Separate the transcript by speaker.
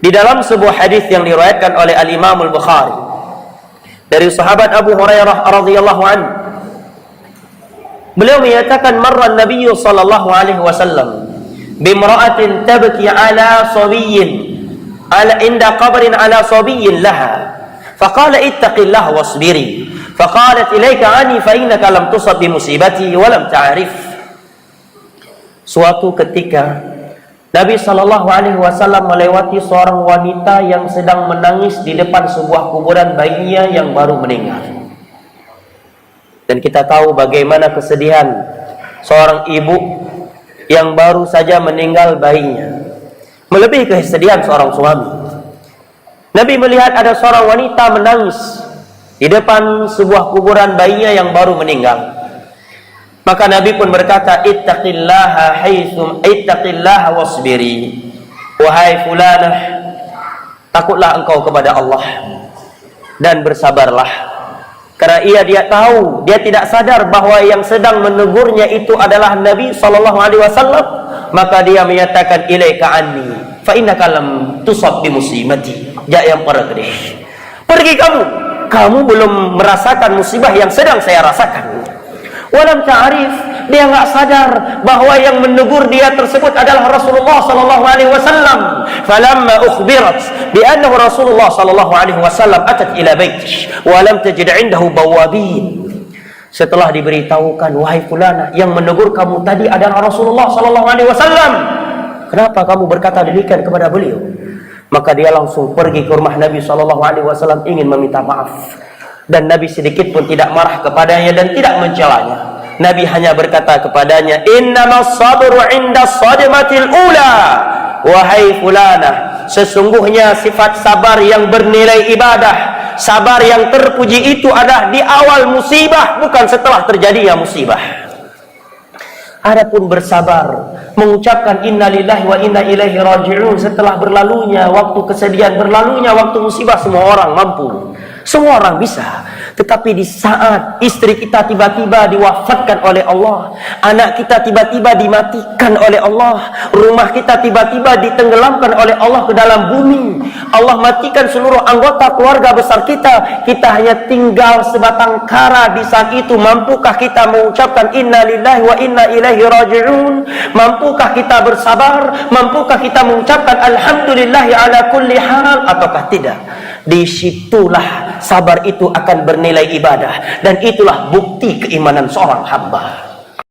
Speaker 1: Di dalam sebuah hadis yang diriwayatkan oleh Al-Imam Al-Bukhari dari sahabat Abu Hurairah radhiyallahu anhu, beliau menyatakan, marra Nabi sallallahu alaihi wasallam bimra'atin tabki ala sabiyyin ala inda qabrin ala sabiyyin laha faqala ittaqillaha wasbiri faqalat ilayka anni fa innaka lam tusab bi musibati wa lam ta'rif. Suatu ketika Nabi sallallahu alaihi wasallam melewati seorang wanita yang sedang menangis di depan sebuah kuburan bayinya yang baru meninggal. Dan kita tahu bagaimana kesedihan seorang ibu yang baru saja meninggal bayinya, melebihi kesedihan seorang suami. Nabi melihat ada seorang wanita menangis di depan sebuah kuburan bayinya yang baru meninggal. Maka Nabi pun berkata, ittaqillaha wasbiri. Wahai fulanah, takutlah engkau kepada Allah dan bersabarlah. Karena dia tahu, dia tidak sadar bahwa yang sedang menegurnya itu adalah Nabi sallallahu alaihi wasallam. Maka dia menyatakan, ilaika anni fa innaka lam tusab bi musibati. Ja yang pergi. Pergi kamu belum merasakan musibah yang sedang saya rasakan. Walam ta'rif, dia enggak sadar bahwa yang menegur dia tersebut adalah Rasulullah sallallahu alaihi wasallam. Falamma ukhbirat bi annahu Rasulullah sallallahu alaihi wasallam atat ila baitihi wa lam tajid 'indahu bawabin. Setelah diberitahukan, wahai fulana, yang menegur kamu tadi adalah Rasulullah sallallahu alaihi wasallam. Kenapa kamu berkata demikian kepada beliau? Maka dia langsung pergi ke rumah Nabi sallallahu alaihi wasallam ingin meminta maaf. Dan Nabi sedikit pun tidak marah kepadanya dan tidak mencelanya. Nabi hanya berkata kepadanya, innamas sabru 'inda sadmatil ula. Wahai fulanah, sesungguhnya sifat sabar yang bernilai ibadah, sabar yang terpuji itu adalah di awal musibah, bukan setelah terjadinya musibah. Adapun bersabar, mengucapkan innalillahi wa inna ilaihi raji'un setelah berlalunya waktu kesedihan, berlalunya waktu musibah, semua orang mampu. Semua orang bisa. Tetapi di saat istri kita tiba-tiba diwafatkan oleh Allah, anak kita tiba-tiba dimatikan oleh Allah, rumah kita tiba-tiba ditenggelamkan oleh Allah ke dalam bumi, Allah matikan seluruh anggota keluarga besar kita, kita hanya tinggal sebatang kara. Di saat itu, mampukah kita mengucapkan innalillahi wa inna ilaihi raji'un? Mampukah kita bersabar? Mampukah kita mengucapkan alhamdulillahi ala kulli hal? Ataukah tidak? Disitulah sabar itu akan bernilai ibadah, dan itulah bukti keimanan seorang hamba.